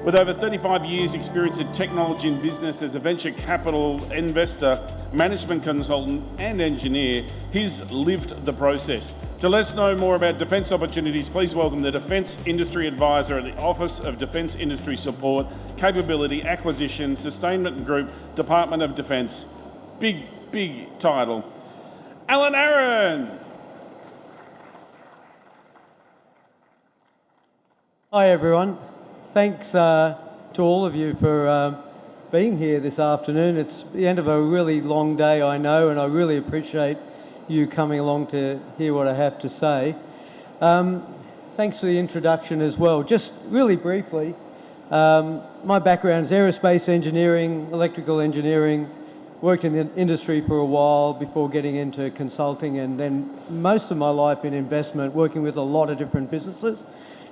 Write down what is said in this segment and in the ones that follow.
With over 35 years experience in technology and business as a venture capital investor, management consultant and engineer, he's lived the process. To let us know more about defence opportunities, please welcome the Defence Industry Advisor at the Office of Defence Industry Support, Capability, Acquisition, Sustainment Group, Department of Defence. Big title. Allan Aaron. Hi everyone. Thanks to all of you for being here this afternoon. It's the end of a really long day, I know, and I really appreciate you coming along to hear what I have to say. Thanks for the introduction as well. Just really briefly, my background is aerospace engineering, electrical engineering, worked in the industry for a while before getting into consulting, and then most of my life in investment, working with a lot of different businesses.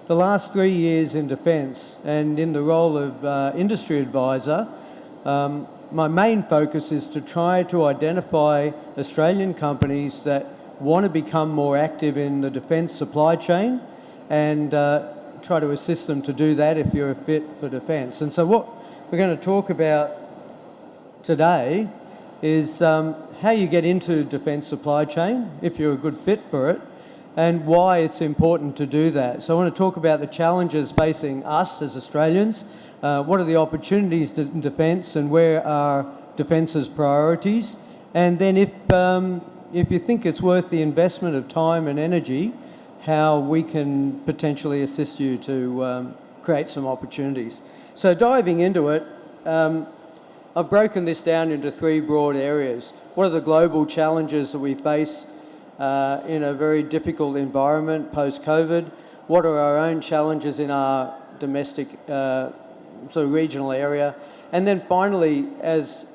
The last 3 years in defence and in the role of industry advisor, my main focus is to try to identify Australian companies that want to become more active in the defence supply chain and try to assist them to do that if you're a fit for defence. And so what we're going to talk about today is how you get into defence supply chain if you're a good fit for it, and why it's important to do that. So I want to talk about the challenges facing us as Australians, what are the opportunities in defence and where are defence's priorities, and then if you think it's worth the investment of time and energy, how we can potentially assist you to create some opportunities. So diving into it, I've broken this down into three broad areas. What are the global challenges that we face in a very difficult environment post-COVID? What are our own challenges in our domestic sort of regional area? And then finally, as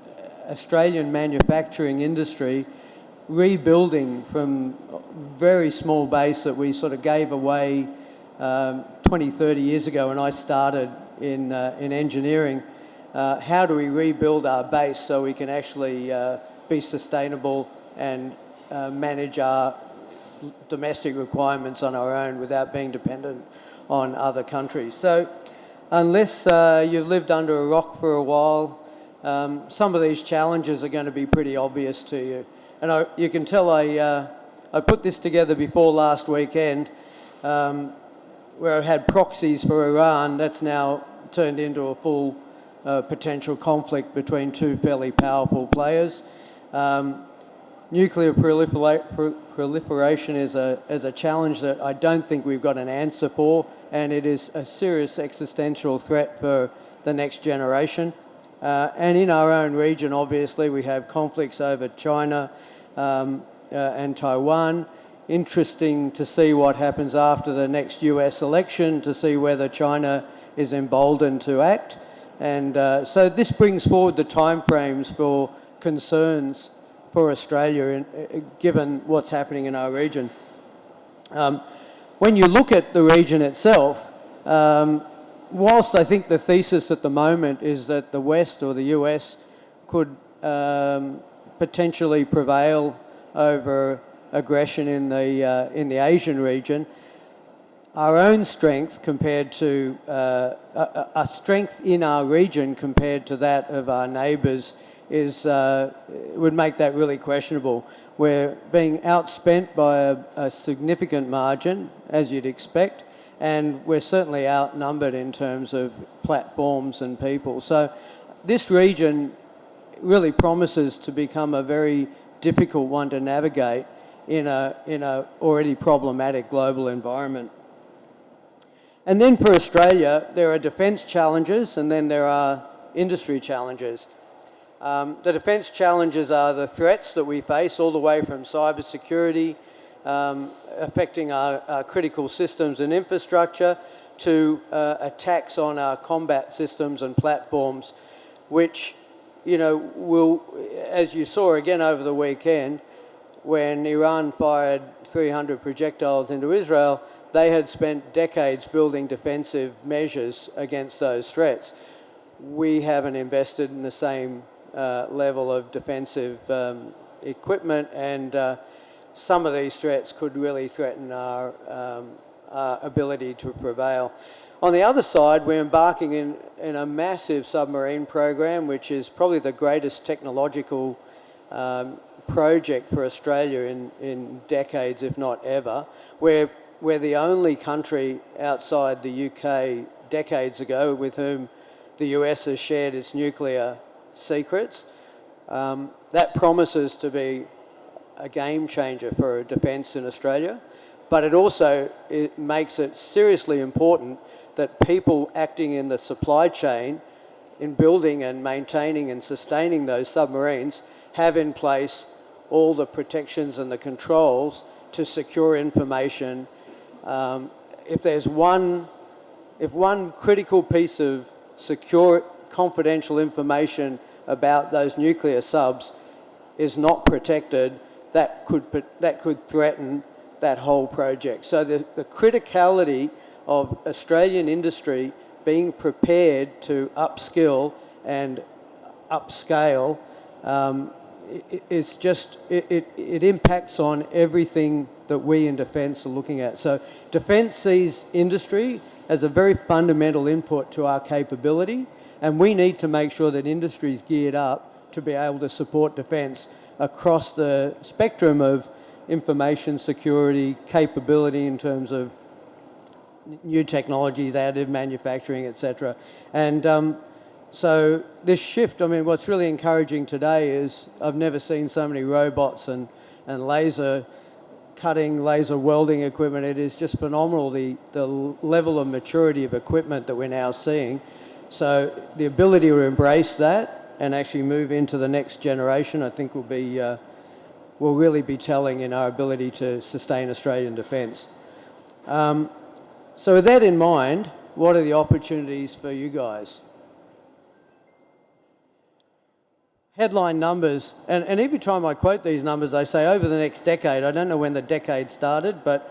Australian manufacturing industry, rebuilding from a very small base that we sort of gave away 20, 30 years ago when I started in engineering, how do we rebuild our base so we can actually be sustainable and manage our domestic requirements on our own without being dependent on other countries. So unless you've lived under a rock for a while, some of these challenges are going to be pretty obvious to you. And you can tell I put this together before last weekend, where I had proxies for Iran. That's now turned into a full potential conflict between two fairly powerful players. Nuclear proliferation is a challenge that I don't think we've got an answer for, and it is a serious existential threat for the next generation. And in our own region, obviously, we have conflicts over China and Taiwan. Interesting to see what happens after the next US election, to see whether China is emboldened to act. And so this brings forward the timeframes for concerns for Australia, given what's happening in our region. When you look at the region itself, whilst I think the thesis at the moment is that the West or the US could potentially prevail over aggression in the Asian region, our own strength compared to a strength in our region compared to that of our neighbours would make that really questionable. We're being outspent by a significant margin, as you'd expect, and we're certainly outnumbered in terms of platforms and people. So this region really promises to become a very difficult one to navigate in a already problematic global environment. And then for Australia, there are defence challenges and then there are industry challenges. The defence challenges are the threats that we face, all the way from cyber security, affecting our critical systems and infrastructure, to attacks on our combat systems and platforms, which, will, as you saw again over the weekend, when Iran fired 300 projectiles into Israel, they had spent decades building defensive measures against those threats. We haven't invested in the same level of defensive equipment, and some of these threats could really threaten our ability to prevail. On the other side, we're embarking in a massive submarine program, which is probably the greatest technological project for Australia in decades, if not ever. We're the only country outside the UK decades ago with whom the US has shared its nuclear secrets. That promises to be a game changer for defence in Australia, but it makes it seriously important that people acting in the supply chain in building and maintaining and sustaining those submarines have in place all the protections and the controls to secure information. If one critical piece of secure, confidential information about those nuclear subs is not protected, that could threaten that whole project. So the criticality of Australian industry being prepared to upskill and upscale it impacts on everything that we in defence are looking at. So defence sees industry as a very fundamental input to our capability, and we need to make sure that industry is geared up to be able to support defence across the spectrum of information security, capability in terms of new technologies, additive manufacturing, etc. And so this shift, I mean, what's really encouraging today is I've never seen so many robots and laser cutting, laser welding equipment. It is just phenomenal, the level of maturity of equipment that we're now seeing. So the ability to embrace that and actually move into the next generation, I think will really be telling in our ability to sustain Australian defence. So with that in mind, what are the opportunities for you guys? Headline numbers, and every time I quote these numbers, I say over the next decade. I don't know when the decade started, but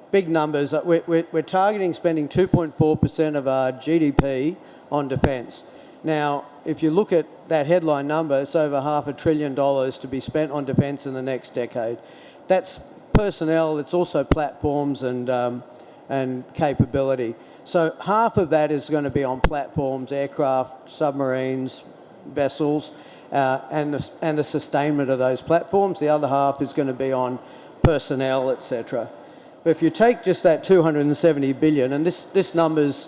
big numbers. We're targeting spending 2.4% of our GDP on defence. Now, if you look at that headline number, it's over $500 billion to be spent on defence in the next decade. That's personnel, it's also platforms and capability. So half of that is going to be on platforms, aircraft, submarines, vessels, and the sustainment of those platforms. The other half is going to be on personnel, etc. But if you take just that 270 billion, and this number's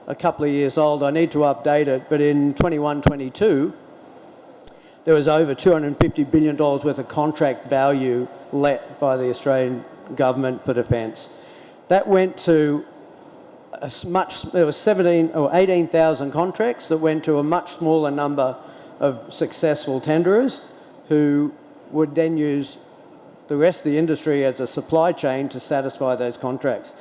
a couple of years old, I need to update it, but in 21-22, there was over $250 billion worth of contract value let by the Australian government for defence. That went to there was 17 or 18,000 contracts that went to a much smaller number of successful tenderers who would then use the rest of the industry as a supply chain to satisfy those contracts.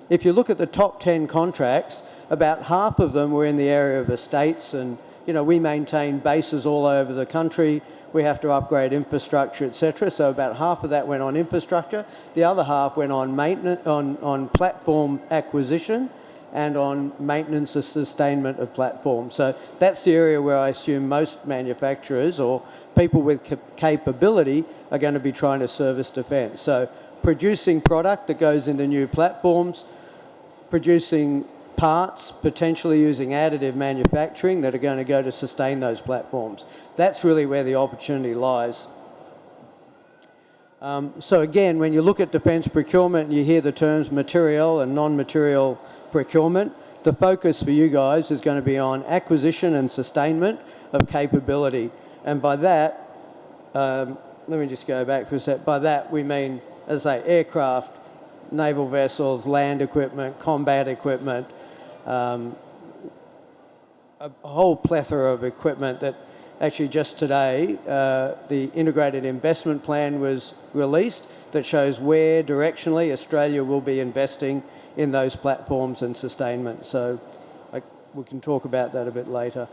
If you look at the top 10 contracts, about half of them were in the area of estates, and we maintain bases all over the country. We have to upgrade infrastructure, etc. So about half of that went on infrastructure. The other half went on maintenance, on platform acquisition, and on maintenance and sustainment of platforms. So that's the area where I assume most manufacturers or people with capability are going to be trying to service defence. So producing product that goes into new platforms, producing parts, potentially using additive manufacturing that are going to go to sustain those platforms. That's really where the opportunity lies. So again, when you look at defence procurement and you hear the terms material and non-material procurement, the focus for you guys is going to be on acquisition and sustainment of capability. And by that, let me just go back for a sec. By that we mean, as I say, aircraft, naval vessels, land equipment, combat equipment, a whole plethora of equipment that actually just today the Integrated Investment Plan was released that shows where directionally Australia will be investing in those platforms and sustainment. So we can talk about that a bit later.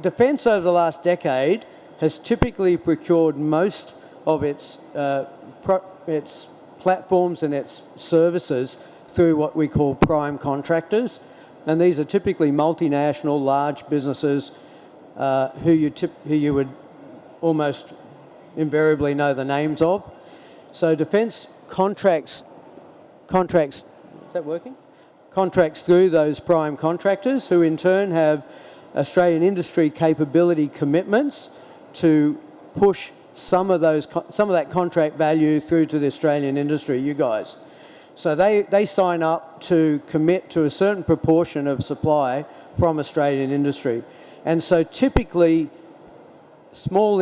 Defence over the last decade has typically procured most of its platforms and its services through what we call prime contractors. And these are typically multinational, large businesses who you would almost invariably know the names of. So defence contracts that working? Contracts through those prime contractors, who in turn have Australian industry capability commitments to push some of that contract value through to the Australian industry, you guys. So they sign up to commit to a certain proportion of supply from Australian industry. And so typically small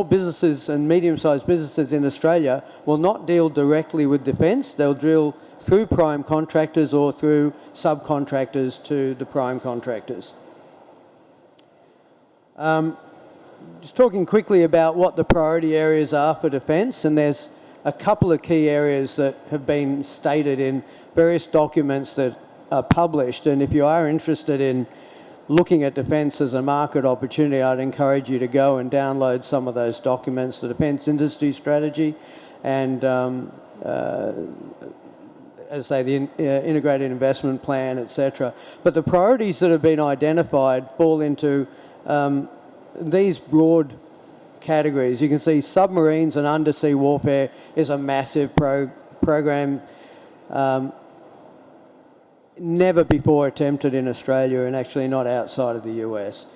businesses and medium-sized businesses in Australia will not deal directly with defence. They'll deal through prime contractors or through subcontractors to the prime contractors. Just talking quickly about what the priority areas are for defence, and there's a couple of key areas that have been stated in various documents that are published, and if you are interested in looking at defence as a market opportunity, I'd encourage you to go and download some of those documents, the Defence Industry Strategy and, as I say, the Integrated Investment Plan, etc. But the priorities that have been identified fall into these broad categories. You can see submarines and undersea warfare is a massive program never before attempted in Australia and actually not outside of the US.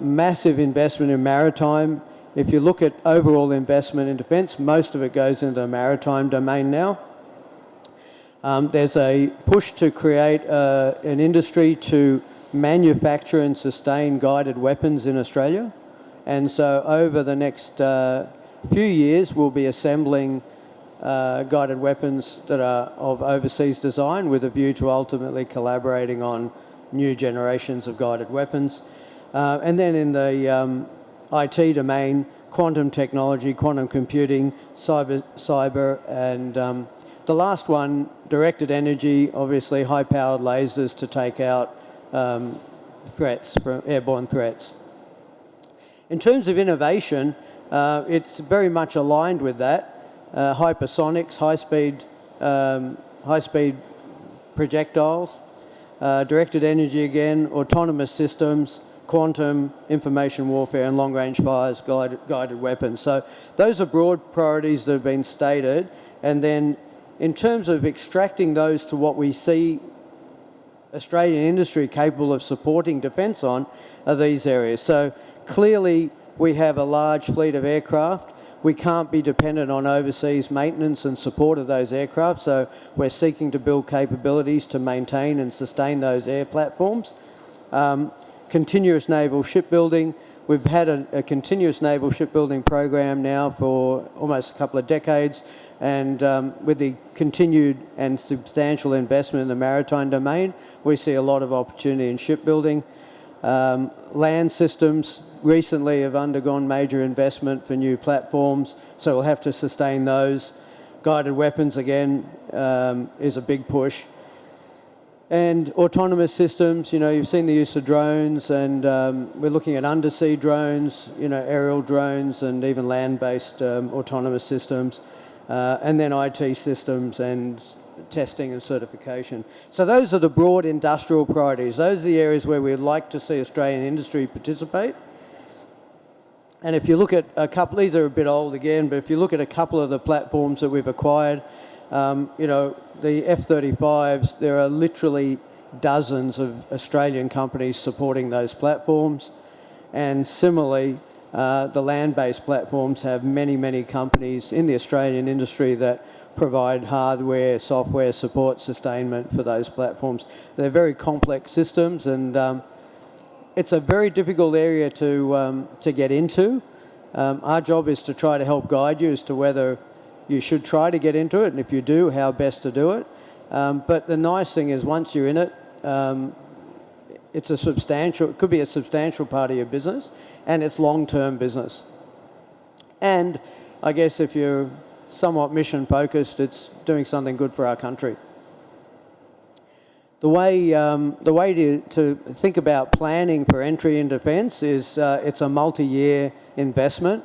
Massive investment in maritime. If you look at overall investment in defence, most of it goes into the maritime domain now. There's a push to create an industry to manufacture and sustain guided weapons in Australia. And so over the next few years, we'll be assembling guided weapons that are of overseas design with a view to ultimately collaborating on new generations of guided weapons. And then in the IT domain, quantum technology, quantum computing, cyber, and the last one, directed energy, obviously high-powered lasers to take out threats, airborne threats. In terms of innovation, it's very much aligned with that. Hypersonics, high-speed projectiles, directed energy again, autonomous systems, quantum, information warfare, and long-range fires, guided weapons. So those are broad priorities that have been stated. And then in terms of extracting those to what we see Australian industry capable of supporting defence on are these areas. So clearly we have a large fleet of aircraft. We can't be dependent on overseas maintenance and support of those aircraft, so we're seeking to build capabilities to maintain and sustain those air platforms. Continuous naval shipbuilding. We've had a continuous naval shipbuilding program now for almost a couple of decades, and with the continued and substantial investment in the maritime domain, we see a lot of opportunity in shipbuilding. Land systems recently have undergone major investment for new platforms, so we'll have to sustain those. Guided weapons, again, is a big push. And autonomous systems, you know, you've seen the use of drones, and we're looking at undersea drones, you know, aerial drones, and even land-based autonomous systems, and then IT systems and testing and certification. So those are the broad industrial priorities. Those are the areas where we'd like to see Australian industry participate. And if you look at a couple, these are a bit old again, but if you look at a couple of the platforms that we've acquired, you know, the F-35s, there are literally dozens of Australian companies supporting those platforms. And similarly, the land-based platforms have many, many companies in the Australian industry that provide hardware, software support, sustainment for those platforms. They're very complex systems, and it's a very difficult area to get into. Our job is to try to help guide you as to whether you should try to get into it, and if you do, how best to do it. But the nice thing is, once you're in it, it could be a substantial part of your business, and it's long-term business. And I guess if you're somewhat mission-focused, it's doing something good for our country. The way to think about planning for entry in defence is it's a multi-year investment.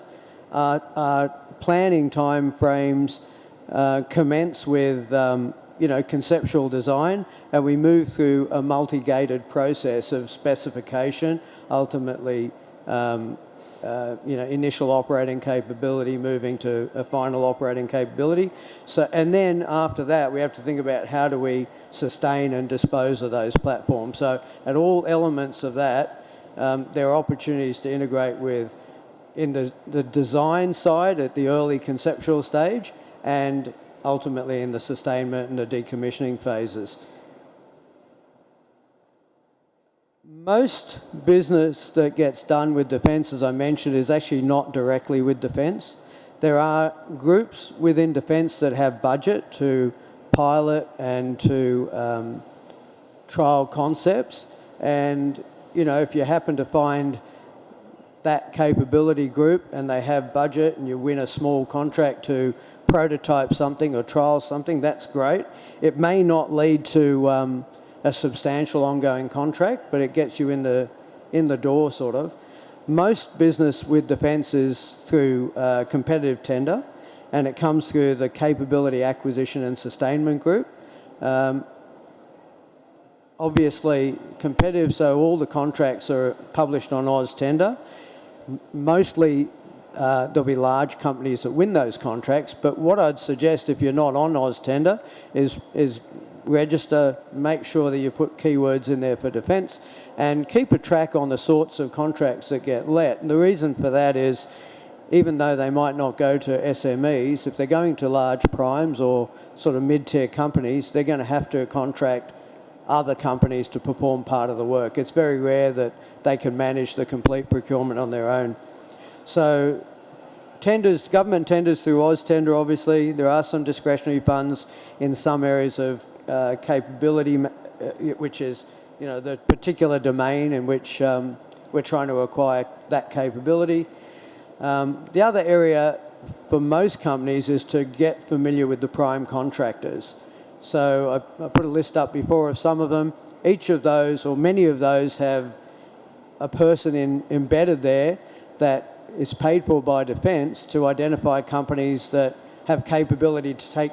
Our planning time frames commence with conceptual design, and we move through a multi-gated process of specification, ultimately initial operating capability moving to a final operating capability. So, and then after that, we have to think about how do we sustain and dispose of those platforms. So at all elements of that, there are opportunities to integrate with in the design side at the early conceptual stage, and ultimately in the sustainment and the decommissioning phases. Most business that gets done with defence, as I mentioned, is actually not directly with defence. There are groups within defence that have budget to pilot and to trial concepts, and if you happen to find that capability group and they have budget and you win a small contract to prototype something or trial something, that's great. It may not lead to a substantial ongoing contract, but it gets you in the door, sort of. Most business with defence is through competitive tender, and it comes through the Capability Acquisition and Sustainment Group. Obviously competitive, so all the contracts are published on AusTender. Mostly there'll be large companies that win those contracts, but what I'd suggest if you're not on AusTender is register, make sure that you put keywords in there for defence, and keep a track on the sorts of contracts that get let. And the reason for that is, even though they might not go to SMEs, if they're going to large primes or sort of mid-tier companies, they're going to have to contract other companies to perform part of the work. It's very rare that they can manage the complete procurement on their own. So tenders, government tenders through AusTender, obviously. There are some discretionary funds in some areas of capability, which is the particular domain in which we're trying to acquire that capability. The other area for most companies is to get familiar with the prime contractors. So I put a list up before of some of them. Each of those, or many of those, have a person embedded there that is paid for by defence to identify companies that have capability to take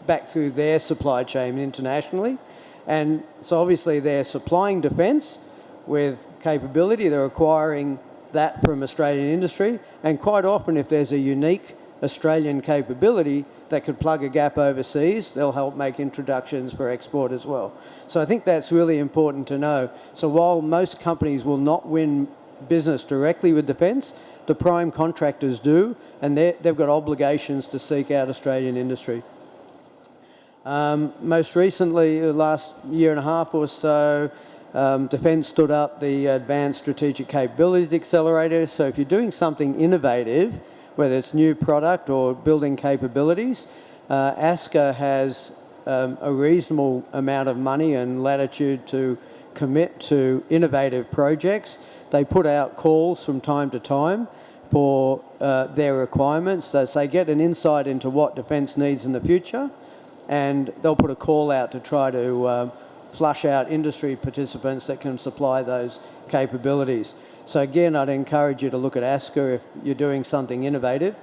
back through their supply chain internationally. And so obviously they're supplying defence with capability, they're acquiring that from Australian industry, and quite often if there's a unique Australian capability that could plug a gap overseas, they'll help make introductions for export as well. So I think that's really important to know. So while most companies will not win business directly with defence, the prime contractors do, and they've got obligations to seek out Australian industry. Most recently, the last year and a half or so, Defence stood up the Advanced Strategic Capabilities Accelerator. So if you're doing something innovative, whether it's new product or building capabilities, ASCA has a reasonable amount of money and latitude to commit to innovative projects. They put out calls from time to time for their requirements. So they get an insight into what defence needs in the future, and they'll put a call out to try to flush out industry participants that can supply those capabilities. So again, I'd encourage you to look at ASCA if you're doing something innovative.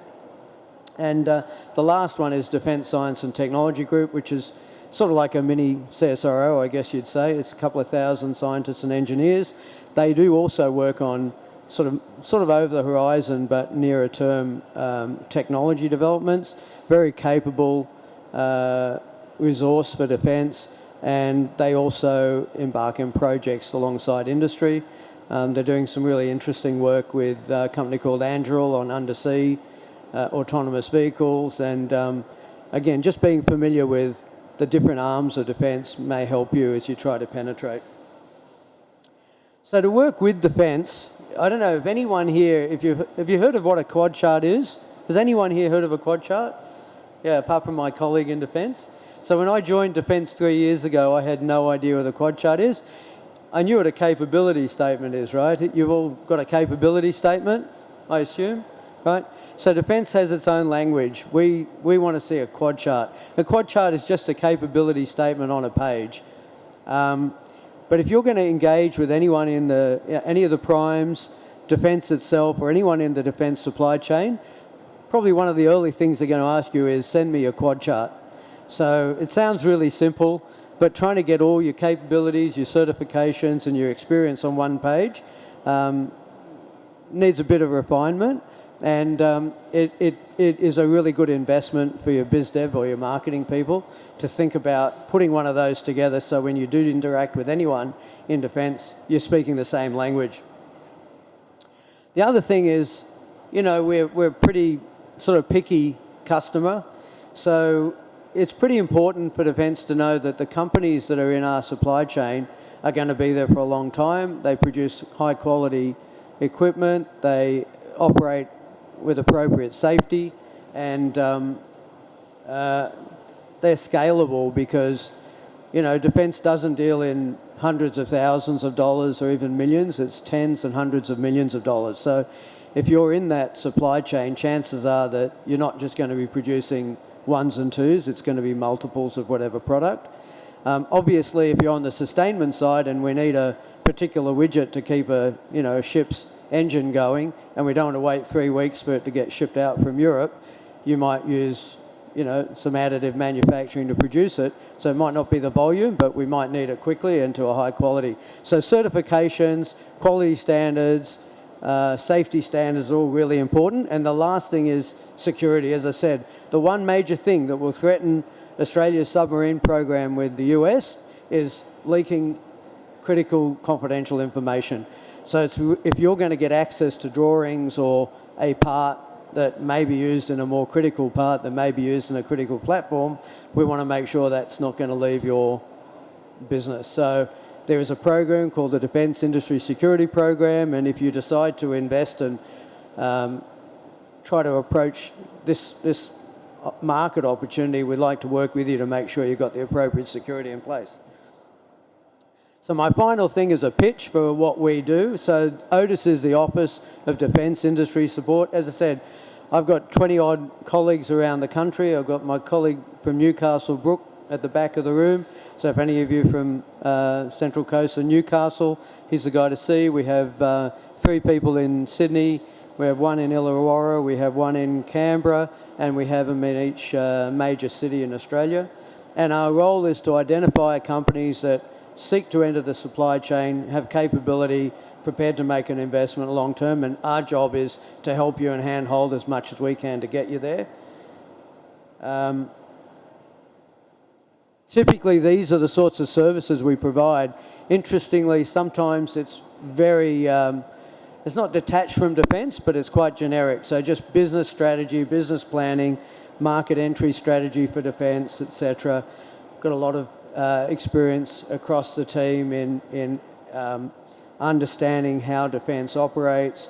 And the last one is Defence Science and Technology Group, which is sort of like a mini CSIRO, I guess you'd say. It's a couple of thousand scientists and engineers. They do also work on sort of over the horizon but nearer term technology developments. Very capable resource for defence, and they also embark in projects alongside industry. They're doing some really interesting work with a company called Anduril on undersea autonomous vehicles, and again, just being familiar with the different arms of defence may help you as you try to penetrate. So to work with defence, I don't know if anyone here, have you heard of what a quad chart is? Has anyone here heard of a quad chart? Yeah, apart from my colleague in defence. So when I joined Defence 3 years ago, I had no idea what a quad chart is. I knew what a capability statement is, right? You've all got a capability statement, I assume, right? So Defence has its own language. We want to see a quad chart. A quad chart is just a capability statement on a page. But if you're going to engage with anyone in any of the primes, Defence itself, or anyone in the defence supply chain, probably one of the early things they're going to ask you is, send me a quad chart. So it sounds really simple, but trying to get all your capabilities, your certifications and your experience on one page needs a bit of refinement, and it is a really good investment for your biz dev or your marketing people to think about putting one of those together, so when you do interact with anyone in defence, you're speaking the same language. The other thing is, you know, we're pretty sort of picky customer, so it's pretty important for defence to know that the companies that are in our supply chain are going to be there for a long time. They produce high quality equipment, they operate with appropriate safety, and they're scalable because, you know, defence doesn't deal in hundreds of thousands of dollars or even millions, it's tens and hundreds of millions of dollars. So if you're in that supply chain, chances are that you're not just going to be producing ones and twos, it's going to be multiples of whatever product. Obviously, if you're on the sustainment side and we need a particular widget to keep a ship's engine going, and we don't want to wait 3 weeks for it to get shipped out from Europe, you might use some additive manufacturing to produce it. So it might not be the volume, but we might need it quickly and to a high quality. So certifications, quality standards, safety standards are all really important. And the last thing is security. As I said, the one major thing that will threaten Australia's submarine program with the US is leaking critical confidential information. So if you're going to get access to drawings or a part that may be used in a more critical part, that may be used in a critical platform, we want to make sure that's not going to leave your business. So there is a program called the Defence Industry Security Program, and if you decide to invest and try to approach this market opportunity, we'd like to work with you to make sure you've got the appropriate security in place. So my final thing is a pitch for what we do. So Otis is the Office of Defence Industry Support. As I said, I've got 20-odd colleagues around the country. I've got my colleague from Newcastle, Brooke, at the back of the room. So if any of you from Central Coast or Newcastle, he's the guy to see. We have 3 people in Sydney. We have 1 in Illawarra. We have 1 in Canberra. And we have them in each major city in Australia. And our role is to identify companies that seek to enter the supply chain, have capability, prepared to make an investment long term, and our job is to help you and handhold as much as we can to get you there. Typically, these are the sorts of services we provide. Interestingly, sometimes it's very, it's not detached from defence, but it's quite generic. So just business strategy, business planning, market entry strategy for defence, etc. Got a lot of experience across the team in understanding how defence operates.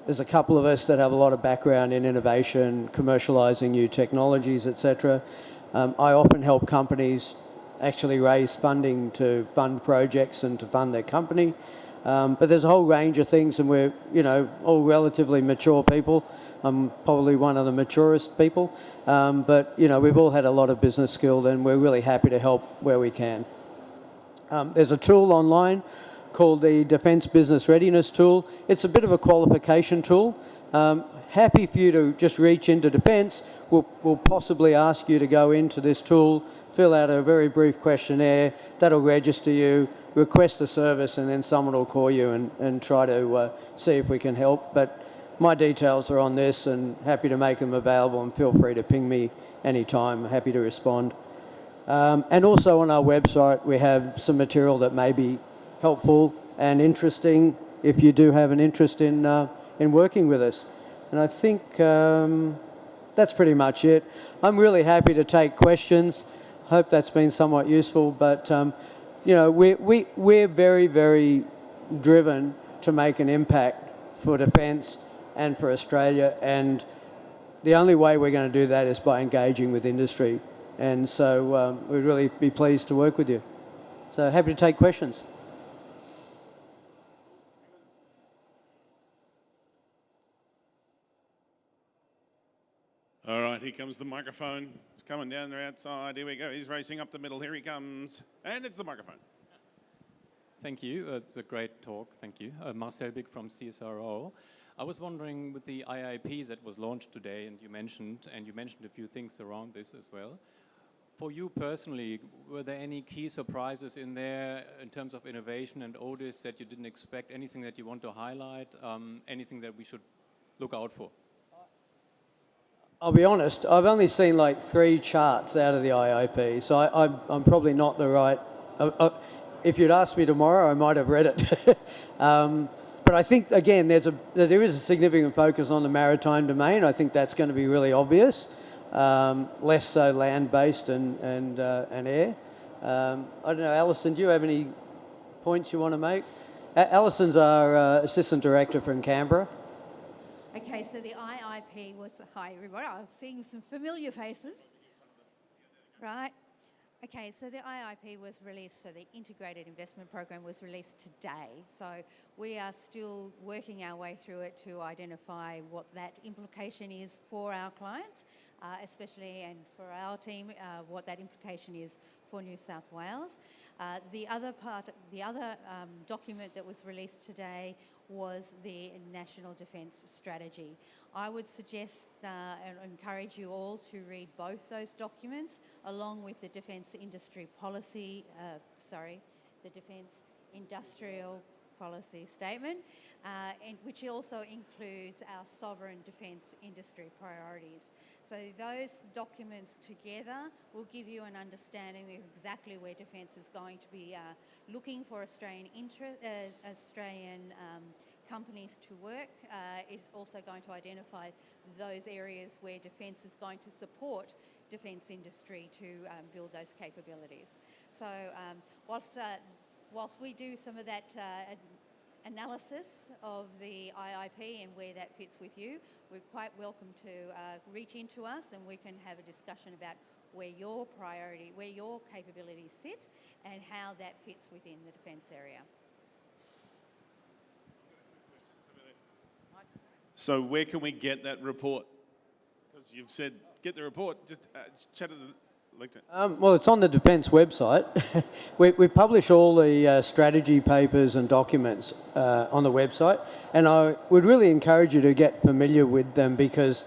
There's a couple of us that have a lot of background in innovation, commercialising new technologies, etc. I often help companies actually raise funding to fund projects and to fund their company. But there's a whole range of things, and we're all relatively mature people. I'm probably one of the maturest people, but we've all had a lot of business skill, and we're really happy to help where we can. There's a tool online called the Defence Business Readiness Tool. It's a bit of a qualification tool. Happy for you to just reach into defence. We'll possibly ask you to go into this tool, fill out a very brief questionnaire, that'll register you, request a service, and then someone will call you and try to see if we can help. But my details are on this, and happy to make them available, and feel free to ping me anytime. Happy to respond. And also on our website, we have some material that may be helpful and interesting if you do have an interest in working with us. And I think that's pretty much it. I'm really happy to take questions. Hope that's been somewhat useful, but we're very, very driven to make an impact for defence and for Australia, and the only way we're going to do that is by engaging with industry. And so we'd really be pleased to work with you. So happy to take questions. All right, here comes the microphone. It's coming down there outside. Here we go. He's racing up the middle. Here he comes. And it's the microphone. Thank you. It's a great talk. Thank you. Marcel Big from CSRO. I was wondering, with the IIP that was launched today, and you mentioned a few things around this as well. For you personally, were there any key surprises in there in terms of innovation and audits that you didn't expect? Anything that you want to highlight? Anything that we should look out for? I'll be honest, I've only seen like 3 charts out of the IIP, so I'm probably not the right... if you'd asked me tomorrow, I might have read it. But I think, again, there is a significant focus on the maritime domain. I think that's going to be really obvious. Less so land-based and air. I don't know, Alison, do you have any points you want to make? Alison's our Assistant Director from Canberra. Okay, so the IIP was... Hi, everybody. I'm seeing some familiar faces. Right. Okay, so the IIP was released, so the Integrated Investment Program was released today. So we are still working our way through it to identify what that implication is for our clients, especially, and for our team, what that implication is for New South Wales. The other document that was released today was the National Defence Strategy. I would suggest and encourage you all to read both those documents along with the Defence Industry Policy, the Defence Industrial Policy Statement, which also includes our sovereign defence industry priorities. So those documents together will give you an understanding of exactly where defence is going to be looking for Australian companies to work. It's also going to identify those areas where defence is going to support defence industry to build those capabilities. So whilst we do some of that analysis of the IIP and where that fits with you, we're quite welcome to reach into us and we can have a discussion about where your capabilities sit and how that fits within the defence area. So where can we get that report? Because you've said get the report. Just chat to the LinkedIn. Well, it's on the Defence website. we publish all the strategy papers and documents on the website, and I would really encourage you to get familiar with them because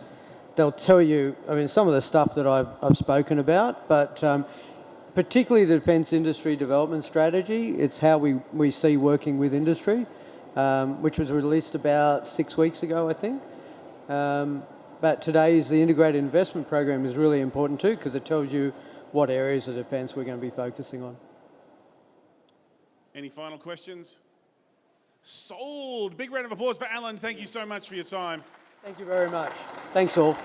they'll tell you, I mean, some of the stuff that I've spoken about, but particularly the Defence Industry Development Strategy. It's how we see working with industry, which was released about 6 weeks ago, I think. But today's the Integrated Investment Program is really important too because it tells you what areas of defence we're going to be focusing on. Any final questions? Sold. Big round of applause for Allan. Thank you so much for your time. Thank you very much. Thanks all.